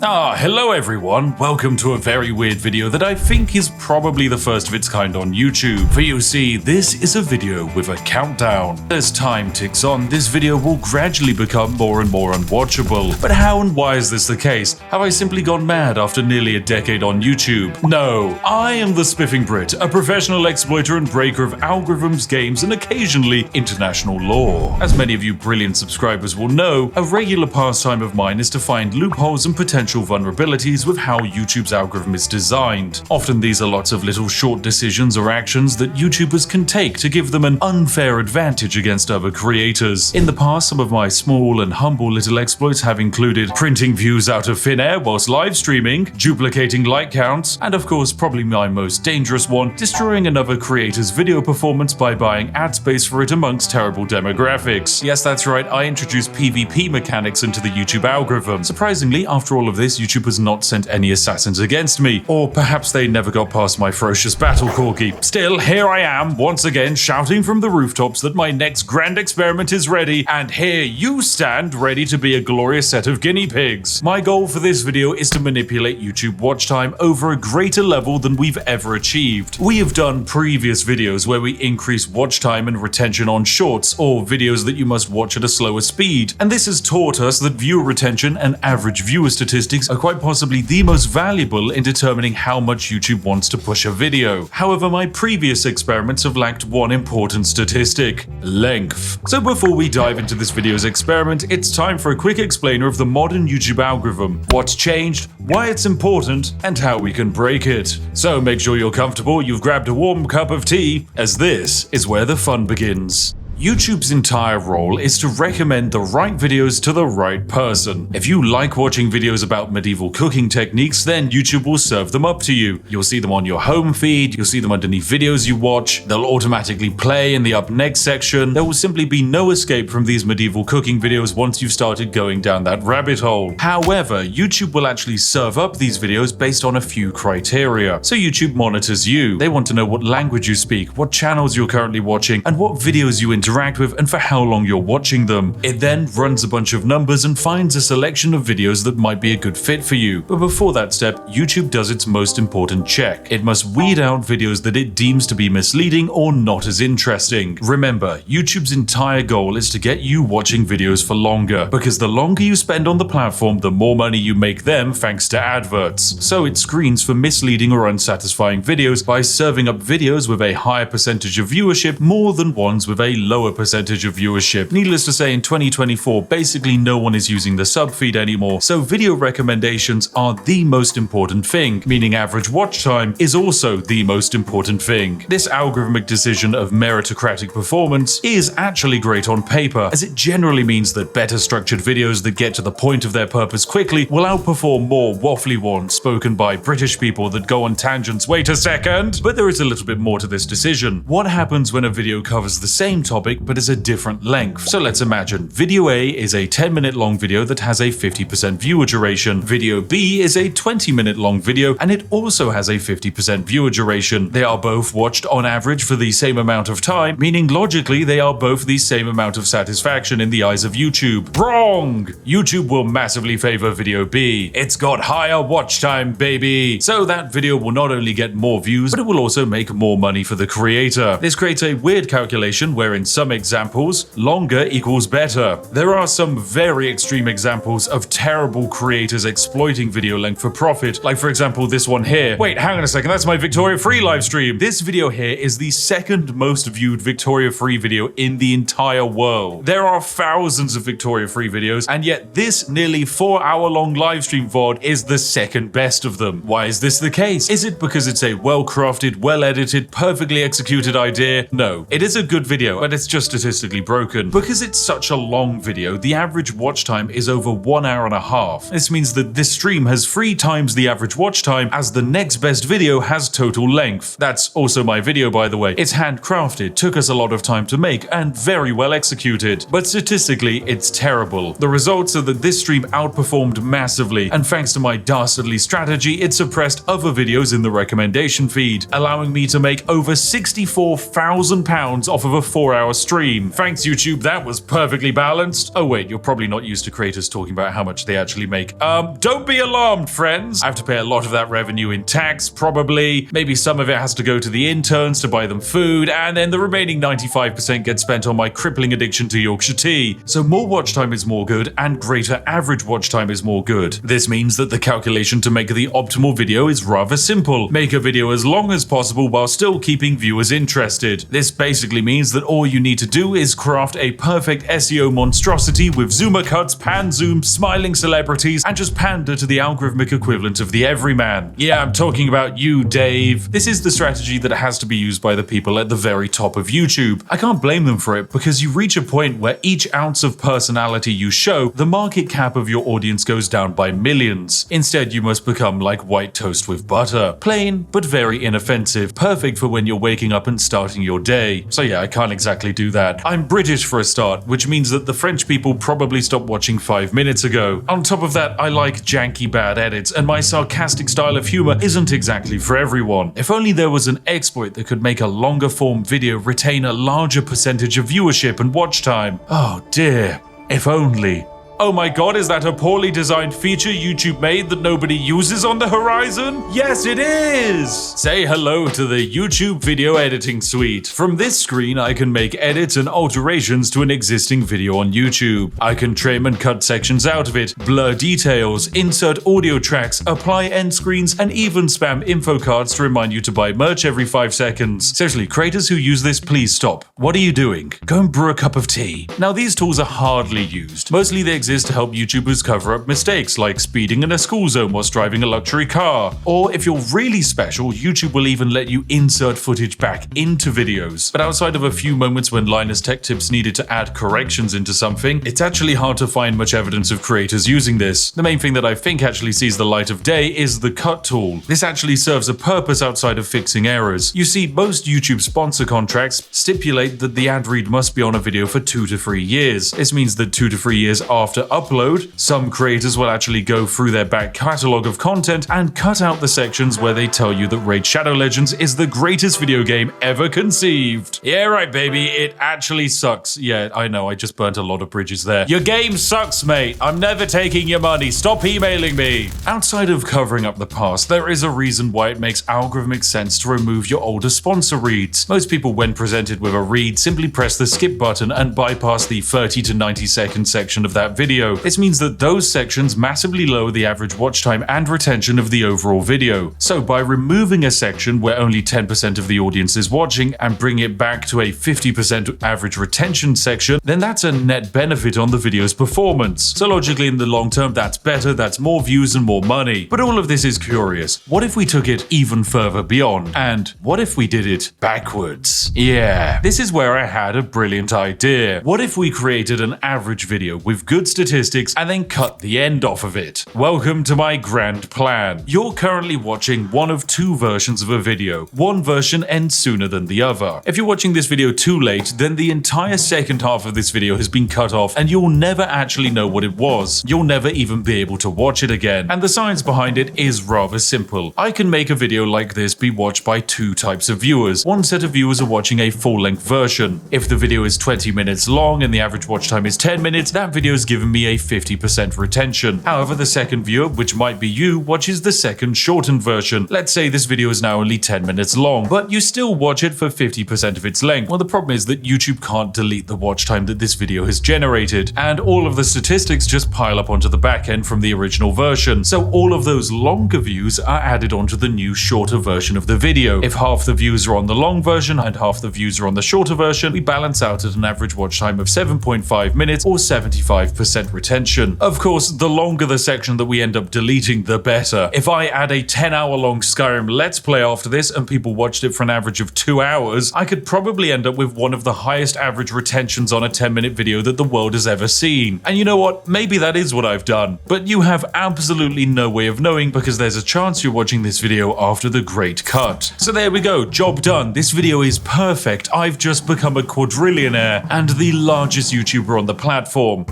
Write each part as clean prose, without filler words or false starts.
Hello everyone, welcome to a very weird video that I think is probably the first of its kind on YouTube. For you see, this is a video with a countdown. As time ticks on, this video will gradually become more and more unwatchable. But how and why is this the case? Have I simply gone mad after nearly a decade on YouTube? No, I am the Spiffing Brit, a professional exploiter and breaker of algorithms, games, and occasionally international law. As many of you brilliant subscribers will know, a regular pastime of mine is to find loopholes and potential vulnerabilities with how YouTube's algorithm is designed. Often these are lots of little short decisions or actions that YouTubers can take to give them an unfair advantage against other creators. In the past, some of my small and humble little exploits have included printing views out of thin air whilst live streaming, duplicating like counts, and of course probably my most dangerous one, destroying another creator's video performance by buying ad space for it amongst terrible demographics. Yes, that's right, I introduced PvP mechanics into the YouTube algorithm. Surprisingly, after all of this, YouTube has not sent any assassins against me. Or perhaps they never got past my ferocious battle corgi. Still, here I am, once again shouting from the rooftops that my next grand experiment is ready, and here you stand ready to be a glorious set of guinea pigs. My goal for this video is to manipulate YouTube watch time over a greater level than we've ever achieved. We have done previous videos where we increase watch time and retention on shorts, or videos that you must watch at a slower speed, and this has taught us that viewer retention and average viewer statistics are quite possibly the most valuable in determining how much YouTube wants to push a video. However, my previous experiments have lacked one important statistic: length. So before we dive into this video's experiment, it's time for a quick explainer of the modern YouTube algorithm, what's changed, why it's important, and how we can break it. So make sure you're comfortable, you've grabbed a warm cup of tea, as this is where the fun begins. YouTube's entire role is to recommend the right videos to the right person. If you like watching videos about medieval cooking techniques, then YouTube will serve them up to you. You'll see them on your home feed, you'll see them underneath videos you watch, they'll automatically play in the up next section. There will simply be no escape from these medieval cooking videos once you've started going down that rabbit hole. However, YouTube will actually serve up these videos based on a few criteria. So YouTube monitors you. They want to know what language you speak, what channels you're currently watching, and what videos you interact with and for how long you're watching them. It then runs a bunch of numbers and finds a selection of videos that might be a good fit for you. But before that step, YouTube does its most important check. It must weed out videos that it deems to be misleading or not as interesting. Remember, YouTube's entire goal is to get you watching videos for longer, because the longer you spend on the platform, the more money you make them thanks to adverts. So it screens for misleading or unsatisfying videos by serving up videos with a higher percentage of viewership more than ones with a lower percentage of viewership. Needless to say, in 2024, basically no one is using the subfeed anymore, so video recommendations are the most important thing, meaning average watch time is also the most important thing. This algorithmic decision of meritocratic performance is actually great on paper, as it generally means that better structured videos that get to the point of their purpose quickly will outperform more waffly ones spoken by British people that go on tangents. Wait a second! But there is a little bit more to this decision. What happens when a video covers the same topic but is a different length? So let's imagine video A is a 10-minute long video that has a 50% viewer duration. Video B is a 20-minute long video and it also has a 50% viewer duration. They are both watched on average for the same amount of time, meaning logically they are both the same amount of satisfaction in the eyes of YouTube. Wrong! YouTube will massively favor video B. It's got higher watch time, baby! So that video will not only get more views, but it will also make more money for the creator. This creates a weird calculation where in some examples, longer equals better. There are some very extreme examples of terrible creators exploiting video length for profit, like for example this one here. Wait, hang on a second, that's my Victoria Free live stream. This video here is the second most viewed Victoria Free video in the entire world. There are thousands of Victoria Free videos, and yet this nearly 4-hour long live stream VOD is the second best of them. Why is this the case? Is it because it's a well-crafted, well-edited, perfectly executed idea? No, it is a good video, but it's just statistically broken. Because it's such a long video, the average watch time is over 1 hour and a half. This means that this stream has 3 times the average watch time, as the next best video has total length. That's also my video, by the way. It's handcrafted, took us a lot of time to make, and very well executed. But statistically, it's terrible. The results are that this stream outperformed massively, and thanks to my dastardly strategy, it suppressed other videos in the recommendation feed, allowing me to make over £64,000 off of a 4-hour stream. Thanks, YouTube, that was perfectly balanced. Oh wait, you're probably not used to creators talking about how much they actually make. Don't be alarmed, friends. I have to pay a lot of that revenue in tax, probably. Maybe some of it has to go to the interns to buy them food, and then the remaining 95% gets spent on my crippling addiction to Yorkshire tea. So more watch time is more good, and greater average watch time is more good. This means that the calculation to make the optimal video is rather simple. Make a video as long as possible while still keeping viewers interested. This basically means that all you need to do is craft a perfect SEO monstrosity with zoomer cuts, pan zoom, smiling celebrities, and just pander to the algorithmic equivalent of the everyman. Yeah, I'm talking about you, Dave. This is the strategy that has to be used by the people at the very top of YouTube. I can't blame them for it, because you reach a point where each ounce of personality you show, the market cap of your audience goes down by millions. Instead, you must become like white toast with butter. Plain, but very inoffensive. Perfect for when you're waking up and starting your day. So yeah, I can't exactly do that. I'm British for a start, which means that the French people probably stopped watching 5 minutes ago. On top of that, I like janky bad edits, and my sarcastic style of humor isn't exactly for everyone. If only there was an exploit that could make a longer form video retain a larger percentage of viewership and watch time. Oh dear, if only. Oh my god, is that a poorly designed feature YouTube made that nobody uses on the horizon? Yes, it is! Say hello to the YouTube Video Editing Suite. From this screen, I can make edits and alterations to an existing video on YouTube. I can trim and cut sections out of it, blur details, insert audio tracks, apply end screens, and even spam info cards to remind you to buy merch every 5 seconds. Seriously, creators who use this, please stop. What are you doing? Go and brew a cup of tea. Now, these tools are hardly used. Mostly they exist to help YouTubers cover up mistakes like speeding in a school zone whilst driving a luxury car. Or if you're really special, YouTube will even let you insert footage back into videos. But outside of a few moments when Linus Tech Tips needed to add corrections into something, it's actually hard to find much evidence of creators using this. The main thing that I think actually sees the light of day is the cut tool. This actually serves a purpose outside of fixing errors. You see, most YouTube sponsor contracts stipulate that the ad read must be on a video for 2 to 3 years. This means that 2 to 3 years after upload, some creators will actually go through their back catalogue of content and cut out the sections where they tell you that Raid Shadow Legends is the greatest video game ever conceived. Yeah, right, baby, it actually sucks. Yeah, I know, I just burnt a lot of bridges there. Your game sucks, mate. I'm never taking your money. Stop emailing me. Outside of covering up the past, there is a reason why it makes algorithmic sense to remove your older sponsor reads. Most people, when presented with a read, simply press the skip button and bypass the 30 to 90 second section of that video. This means that those sections massively lower the average watch time and retention of the overall video. So by removing a section where only 10% of the audience is watching and bring it back to a 50% average retention section, then that's a net benefit on the video's performance. So logically in the long term, that's better, that's more views and more money. But all of this is curious. What if we took it even further beyond? And what if we did it backwards? Yeah, this is where I had a brilliant idea. What if we created an average video with good statistics and then cut the end off of it? Welcome to my grand plan. You're currently watching one of 2 versions of a video. One version ends sooner than the other. If you're watching this video too late, then the entire second half of this video has been cut off and you'll never actually know what it was. You'll never even be able to watch it again. And the science behind it is rather simple. I can make a video like this be watched by 2 types of viewers. One set of viewers are watching a full-length version. If the video is 20 minutes long and the average watch time is 10 minutes, that video has given me a 50% retention. However, the second viewer, which might be you, watches the second shortened version. Let's say this video is now only 10 minutes long, but you still watch it for 50% of its length. Well, the problem is that YouTube can't delete the watch time that this video has generated, and all of the statistics just pile up onto the back end from the original version. So all of those longer views are added onto the new shorter version of the video. If half the views are on the long version and half the views are on the shorter version, we balance out at an average watch time of 7.5 minutes or 75% retention. Of course, the longer the section that we end up deleting, the better. If I add a 10-hour long Skyrim Let's Play after this and people watched it for an average of 2 hours, I could probably end up with one of the highest average retentions on a 10-minute video that the world has ever seen. And you know what? Maybe that is what I've done. But you have absolutely no way of knowing because there's a chance you're watching this video after the great cut. So there we go, job done. This video is perfect. I've just become a quadrillionaire and the largest YouTuber on the platform.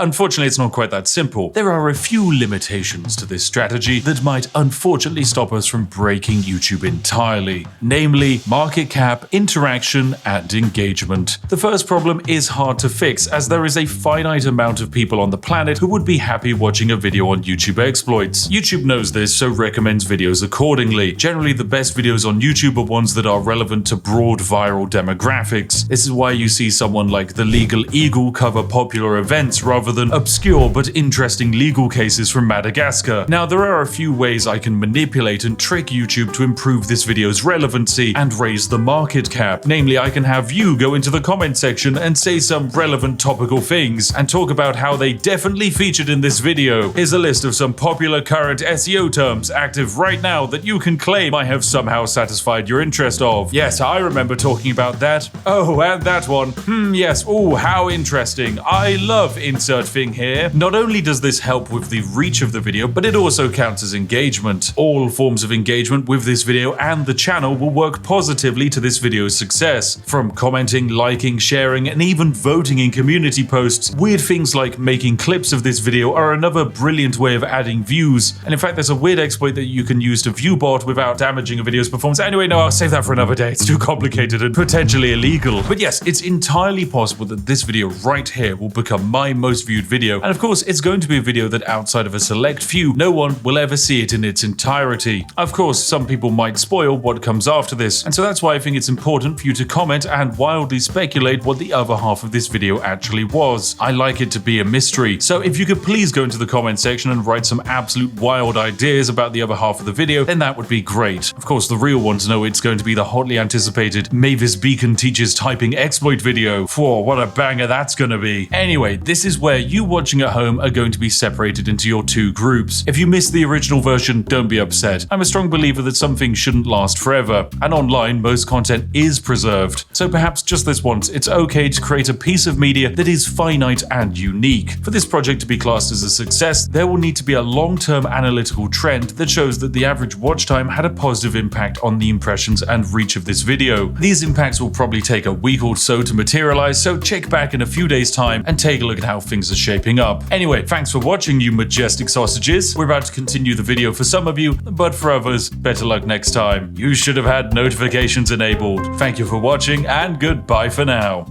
unfortunately, it's not quite that simple. There are a few limitations to this strategy that might unfortunately stop us from breaking YouTube entirely, namely market cap, interaction, and engagement. The first problem is hard to fix, as there is a finite amount of people on the planet who would be happy watching a video on YouTube exploits. YouTube knows this, so recommends videos accordingly. Generally, the best videos on YouTube are ones that are relevant to broad viral demographics. This is why you see someone like The Legal Eagle cover popular events rather than obscure but interesting legal cases from Madagascar. Now, there are a few ways I can manipulate and trick YouTube to improve this video's relevancy and raise the market cap. Namely, I can have you go into the comment section and say some relevant topical things and talk about how they definitely featured in this video. Here's a list of some popular current SEO terms active right now that you can claim I have somehow satisfied your interest of. Yes, I remember talking about that. Oh, and that one. Yes. Oh, how interesting. I love insert thing here. Not only does this help with the reach of the video, but it also counts as engagement. All forms of engagement with this video and the channel will work positively to this video's success. From commenting, liking, sharing, and even voting in community posts, weird things like making clips of this video are another brilliant way of adding views. And in fact, there's a weird exploit that you can use to view bot without damaging a video's performance. Anyway, no, I'll save that for another day. It's too complicated and potentially illegal. But yes, it's entirely possible that this video right here will become my most viewed video. And of course, it's going to be a video that outside of a select few, no one will ever see it in its entirety. Of course, some people might spoil what comes after this. And so that's why I think it's important for you to comment and wildly speculate what the other half of this video actually was. I like it to be a mystery. So if you could please go into the comment section and write some absolute wild ideas about the other half of the video, then that would be great. Of course, the real ones know it's going to be the hotly anticipated Mavis Beacon teaches typing exploit video. For what a banger that's gonna be. Anyway, this is where you watching at home are going to be separated into your two groups. If you missed the original version, don't be upset. I'm a strong believer that some things shouldn't last forever, and online most content is preserved. So perhaps just this once, it's okay to create a piece of media that is finite and unique. For this project to be classed as a success, there will need to be a long-term analytical trend that shows that the average watch time had a positive impact on the impressions and reach of this video. These impacts will probably take a week or so to materialize, so check back in a few days' time and take a look at how things are shaping up. Anyway, thanks for watching, you majestic sausages. We're about to continue the video for some of you, but for others, better luck next time. You should have had notifications enabled. Thank you for watching, and goodbye for now.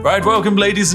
Right, welcome ladies and